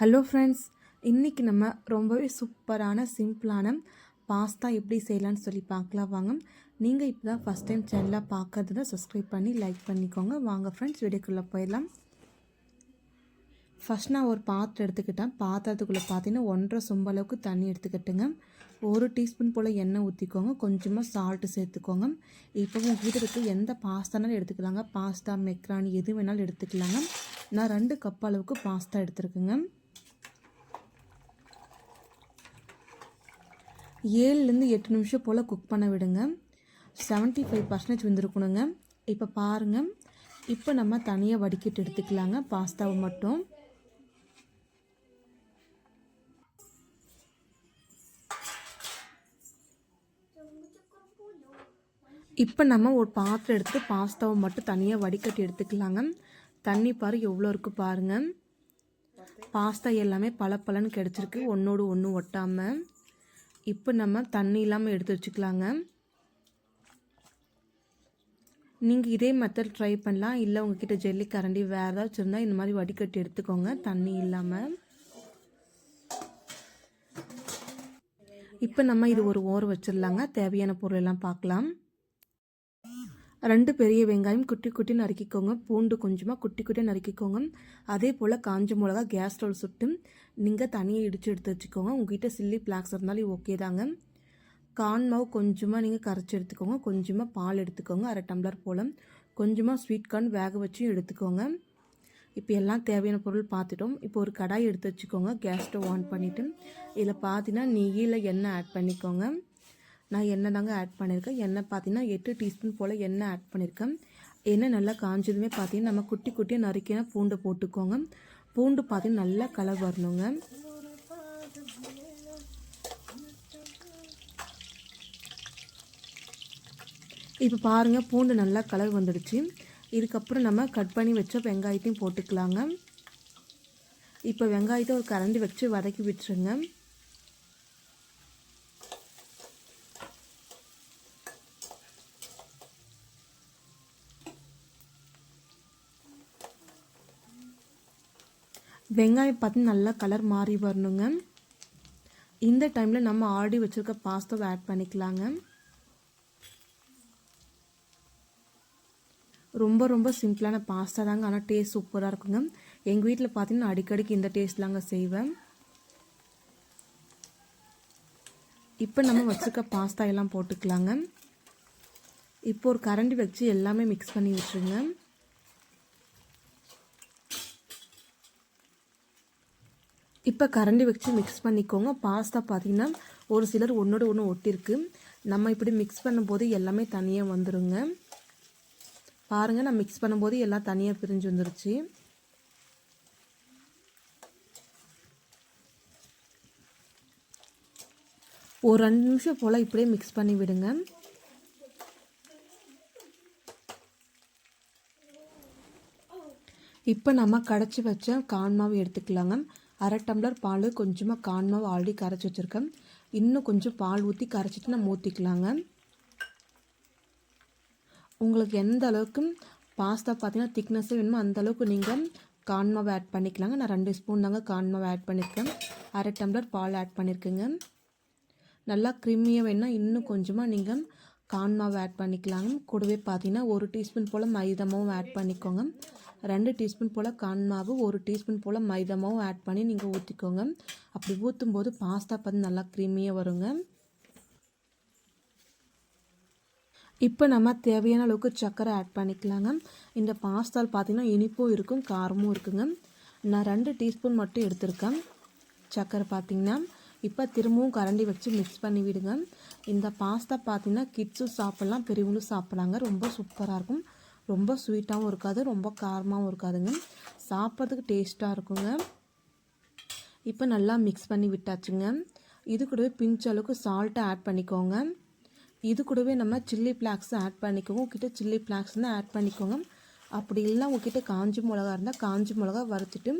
Hello friends, இன்றைக்கி நம்ம ரொம்பவே சூப்பரான சிம்பிளான பாஸ்தா எப்படி செய்யலான்னு சொல்லி பார்க்கலாம் வாங்க. நீங்கள் இப்போ தான் ஃபஸ்ட் டைம் சேனலாக பார்க்கறதுனா சப்ஸ்கிரைப் பண்ணி லைக் பண்ணிக்கோங்க. வாங்க ஃப்ரெண்ட்ஸ், வீடியோக்குள்ளே போயிடலாம். ஃபஸ்ட் நான் ஒரு பாத்திரம் எடுத்துக்கிட்டேன். பாத்திரத்துக்குள்ளே பார்த்தீங்கன்னா 1.5 சொம்பு அளவுக்கு தண்ணி எடுத்துக்கிட்டுங்க. 1 டீஸ்பூன் போல் எண்ணெய் ஊற்றிக்கோங்க. கொஞ்சமாக சால்ட்டு சேர்த்துக்கோங்க. இப்போ உங்கள்கிட்ட இருக்க எந்த பாஸ்தானாலும் எடுத்துக்கலாங்க. பாஸ்தா, மெக்ரானி எது வேணாலும் எடுத்துக்கலாங்க. நான் 2 கப் அளவுக்கு பாஸ்தா எடுத்துருக்குங்க. 7லேருந்து 8 நிமிஷம் போல் குக் பண்ண விடுங்க. 75% வெந்திருக்கணுங்க. இப்போ பாருங்கள், இப்போ நம்ம தனியாக வடிக்கிட்டு எடுத்துக்கலாங்க பாஸ்தாவை மட்டும். இப்போ நம்ம ஒரு பாத்திரம் எடுத்துகிட்டு பாஸ்தாவை மட்டும் தனியாக வடிகட்டி எடுத்துக்கலாங்க. தண்ணி பாரு எவ்வளோ இருக்குது பாருங்கள். பாஸ்தா எல்லாமே பலன்னு கிடச்சிருக்கு, ஒன்றோடு ஒன்று ஒட்டாமல். இப்போ நம்ம தண்ணி இல்லாமல் எடுத்து வச்சுக்கலாங்க. நீங்கள் இதே மெத்தட் ட்ரை பண்ணலாம். இல்லை உங்ககிட்ட ஜெல்லி கரண்டி வேறு ஏதாச்சும் இருந்தால் இந்த மாதிரி வடிகட்டி எடுத்துக்கோங்க தண்ணி இல்லாமல். இப்போ நம்ம இது ஒரு ஓரம் வச்சிடலாங்க. தேவையான பொருள் எல்லாம் பார்க்கலாம். 2 பெரிய வெங்காயம் குட்டி நறுக்கிக்கோங்க. பூண்டு கொஞ்சமாக குட்டி நறுக்கிக்கோங்க. அதே போல் காஞ்ச மிளகா கேஸ் ஸ்டவ் சுட்டு நீங்கள் தனியாக இடித்து எடுத்து வச்சுக்கோங்க. உங்கள்கிட்ட சில்லி ஃப்ளாக்ஸ் இருந்தாலும் ஓகே தாங்க. கார்ன் மாவு கொஞ்சமாக நீங்கள் கரைச்சி எடுத்துக்கோங்க. கொஞ்சமாக பால் எடுத்துக்கோங்க, 1/2 டம்ளர் போல். கொஞ்சமாக ஸ்வீட் கார்ன் வேக வச்சு எடுத்துக்கோங்க. இப்போ எல்லாம் தேவையான பொருள் பார்த்துட்டோம். இப்போ ஒரு கடாய் எடுத்து வச்சுக்கோங்க. கேஸ் ஸ்டவ் ஆன் பண்ணிவிட்டு இதில் பார்த்தீங்கன்னா நெய்யில் எண்ணெய் ஆட் பண்ணிக்கோங்க. நான் எண்ணெய் தாங்க ஆட் பண்ணியிருக்கேன். எண்ணெய் பார்த்தீங்கன்னா 8 டீஸ்பூன் போல் எண்ணெய் ஆட் பண்ணியிருக்கேன். எண்ணெய் நல்லா காஞ்சதுமே பார்த்தீங்கன்னா நம்ம குட்டியாக நறுக்கின பூண்டை போட்டுக்கோங்க. பூண்டு பார்த்தீங்கன்னா நல்லா கலர் வரணுங்க. இப்போ பாருங்கள், பூண்டு நல்லா கலர் வந்துடுச்சு. இதுக்கப்புறம் நம்ம கட் பண்ணி வச்ச வெங்காயத்தையும் போட்டுக்கலாங்க. இப்போ வெங்காயத்தை ஒரு கரண்டி வச்சு வதக்கி விட்டுருங்க. வெங்காயம் பார்த்து நல்லா கலர் மாறி வரணுங்க. இந்த டைமில் நம்ம ஆல்ரெடி வச்சுருக்க பாஸ்தாவை ஆட் பண்ணிக்கலாங்க. ரொம்ப சிம்பிளான பாஸ்தா தாங்க, ஆனால் டேஸ்ட் சூப்பராக இருக்குங்க. எங்கள் வீட்டில் பார்த்தீங்கன்னா அடிக்கடிக்கு இந்த டேஸ்ட் தாங்க செய்வேன். இப்போ நம்ம வச்சுருக்க பாஸ்தா எல்லாம் போட்டுக்கலாங்க. இப்போ ஒரு கரண்டி வச்சு எல்லாமே மிக்ஸ் பண்ணி விட்டுருங்க. இப்போ கரண்டி வச்சு மிக்ஸ் பண்ணிக்கோங்க. பாஸ்தா பார்த்திங்கன்னா ஒரு சிலர் ஒன்றோடு ஒன்று ஒட்டிருக்கு. நம்ம இப்படி மிக்ஸ் பண்ணும்போது எல்லாமே தனியாக வந்துடுங்க. பாருங்கள், நான் மிக்ஸ் பண்ணும்போது எல்லாம் தனியாக பிரிஞ்சு வந்துருச்சு. ஒரு 2 நிமிஷம் போல் இப்படியே மிக்ஸ் பண்ணி விடுங்க. இப்போ நம்ம கடைச்சி வச்ச கார்ன் மாவு எடுத்துக்கலாங்க. 1/2 டம்ளர் பால், கொஞ்சமாக கார்ன் மாவு ஆல்ரெடி கரைச்சி வச்சுருக்கேன். இன்னும் கொஞ்சம் பால் ஊற்றி கரைச்சிட்டு நம்ம ஊற்றிக்கலாங்க. உங்களுக்கு எந்த அளவுக்கு பாஸ்தா பார்த்தீங்கன்னா திக்னஸ்ஸு வேணுமோ அந்த அளவுக்கு நீங்கள் கார்ன் மாவு ஆட் பண்ணிக்கலாங்க. நான் 2 ஸ்பூன் தாங்க கார்ன் மாவு ஆட் பண்ணியிருக்கேன். 1/2 டம்ளர் பால் ஆட் பண்ணியிருக்கேங்க. நல்லா க்ரீமியாக வேணுன்னா இன்னும் கொஞ்சமாக நீங்கள் கார்ன் மாவு ஆட் பண்ணிக்கலாங்க. கூடவே பார்த்தீங்கன்னா 1 டீஸ்பூன் போல் மைதா மாவும் ஆட் பண்ணிக்கோங்க. 2 டீஸ்பூன் போல் கார்ன் மாவு, 1 டீஸ்பூன் போல் மைதா மாவும் ஆட் பண்ணி நீங்கள் ஊற்றிக்கோங்க. அப்படி ஊற்றும் போது பாஸ்தா பார்த்து நல்லா க்ரீமியாக வருங்க. இப்போ நம்ம தேவையான அளவுக்கு சர்க்கரை ஆட் பண்ணிக்கலாங்க. இந்த பாஸ்தால் பார்த்திங்கன்னா இனிப்பும் இருக்கும், காரமும் இருக்குங்க. நான் 2 டீஸ்பூன் மட்டும் எடுத்திருக்கேன் சர்க்கரை பார்த்திங்கன்னா. இப்போ திரும்பவும் கரண்டி வச்சு மிக்ஸ் பண்ணி விடுங்க. இந்த பாஸ்தா பார்த்திங்கன்னா கிட்ஸும் சாப்பிட்லாம், பெரியவங்களும் சாப்பிட்லாங்க. ரொம்ப சூப்பராக இருக்கும். ரொம்ப ஸ்வீட்டாகவும் இருக்காது, ரொம்ப காரமாகவும் இருக்காதுங்க. சாப்பிட்றதுக்கு டேஸ்ட்டாக இருக்குங்க. இப்போ நல்லா மிக்ஸ் பண்ணி விட்டாச்சுங்க. இது கூடவே பிஞ்ச் அளவுக்கு சால்ட்டை ஆட் பண்ணிக்கோங்க. இது கூடவே நம்ம சில்லி ஃப்ளாக்ஸ் ஆட் பண்ணிக்கோங்க. உங்ககிட்ட சில்லி ஃப்ளாக்ஸ் தான் ஆட் பண்ணிக்கோங்க. அப்படி இல்லை உங்ககிட்ட காஞ்சி மிளகா இருந்தால் காஞ்சி மிளகா வறுத்துட்டு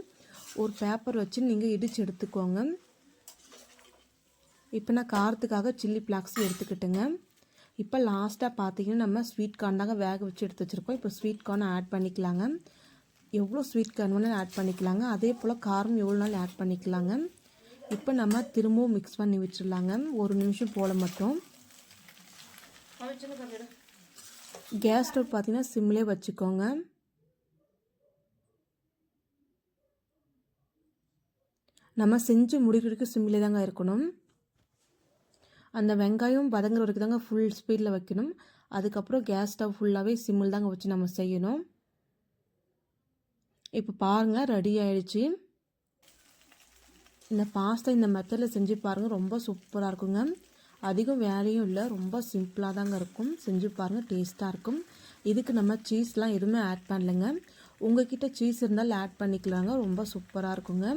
ஒரு பேப்பர் வச்சு நீங்கள் இடித்து எடுத்துக்கோங்க. இப்போ நான் காரத்துக்காக சில்லி ஃப்ளாக்ஸ் எடுத்துக்கிட்டுங்க. இப்போ லாஸ்ட்டாக பார்த்தீங்கன்னா நம்ம ஸ்வீட் கார்ன் தாங்க வேக வச்சு எடுத்து வச்சுருக்கோம். இப்போ ஸ்வீட் கார்னை ஆட் பண்ணிக்கலாங்க. எவ்வளோ ஸ்வீட் கார்ன் வேணாலும் ஆட் பண்ணிக்கலாங்க. அதே போல் காரம் எவ்வளோ நாள் ஆட் பண்ணிக்கலாங்க. இப்போ நம்ம திரும்பவும் மிக்ஸ் பண்ணி விட்டுடலாங்க. 1 நிமிஷம் போல் மட்டும். கேஸ் ஸ்டவ் பார்த்தீங்கன்னா சிம்லேயே வச்சுக்கோங்க. நம்ம செஞ்சு முடிக்கிறதுக்கு சிம்லே தாங்க இருக்கணும். அந்த வெங்காயம் வதங்குற வரைக்கும் தாங்க ஃபுல் ஸ்பீடில் வைக்கணும். அதுக்கப்புறம் கேஸ் ஸ்டவ் ஃபுல்லாகவே சிம்மில் தாங்க வச்சு நம்ம செய்யணும். இப்போ பாருங்கள், ரெடி ஆகிடுச்சு. இந்த பாஸ்தா இந்த மெத்தடில் செஞ்சு பாருங்கள், ரொம்ப சூப்பராக இருக்குங்க. அதிகம் வேலையும் இல்லை, ரொம்ப சிம்பிளாக தாங்க இருக்கும். செஞ்சு பாருங்கள், டேஸ்ட்டாக இருக்கும். இதுக்கு நம்ம சீஸ்லாம் எதுவுமே ஆட் பண்ணலைங்க. உங்கள்கிட்ட சீஸ் இருந்தால் ஆட் பண்ணிக்கலாங்க, ரொம்ப சூப்பராக இருக்குங்க.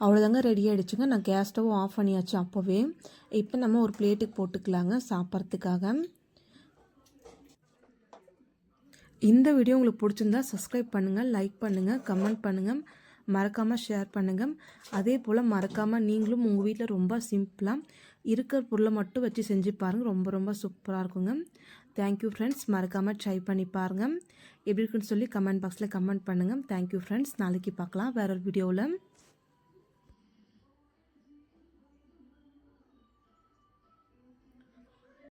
அவ்வளோதாங்க, ரெடி ஆகிடுச்சுங்க. நான் கேஸ் ஸ்டவ் ஆஃப் பண்ணியாச்சு அப்போவே. இப்போ நம்ம ஒரு பிளேட்டுக்கு போட்டுக்கலாங்க சாப்பிட்றதுக்காக. இந்த வீடியோ உங்களுக்கு பிடிச்சிருந்தா சப்ஸ்கிரைப் பண்ணுங்கள், லைக் பண்ணுங்கள், கமெண்ட் பண்ணுங்கள், மறக்காமல் ஷேர் பண்ணுங்கள். அதே போல் மறக்காமல் நீங்களும் உங்கள் வீட்டில் ரொம்ப சிம்பிளாக இருக்கிற பொருளை மட்டும் வச்சு செஞ்சு பாருங்கள், ரொம்ப ரொம்ப சூப்பராக இருக்குங்க. Thank you friends. மறக்காமல் ட்ரை பண்ணி பாருங்கள். எப்படி இருக்குன்னு சொல்லி கமெண்ட் பாக்ஸில் கமெண்ட் பண்ணுங்கள். Thank you friends. நாளைக்கு பார்க்கலாம் வேற ஒரு வீடியோவில்.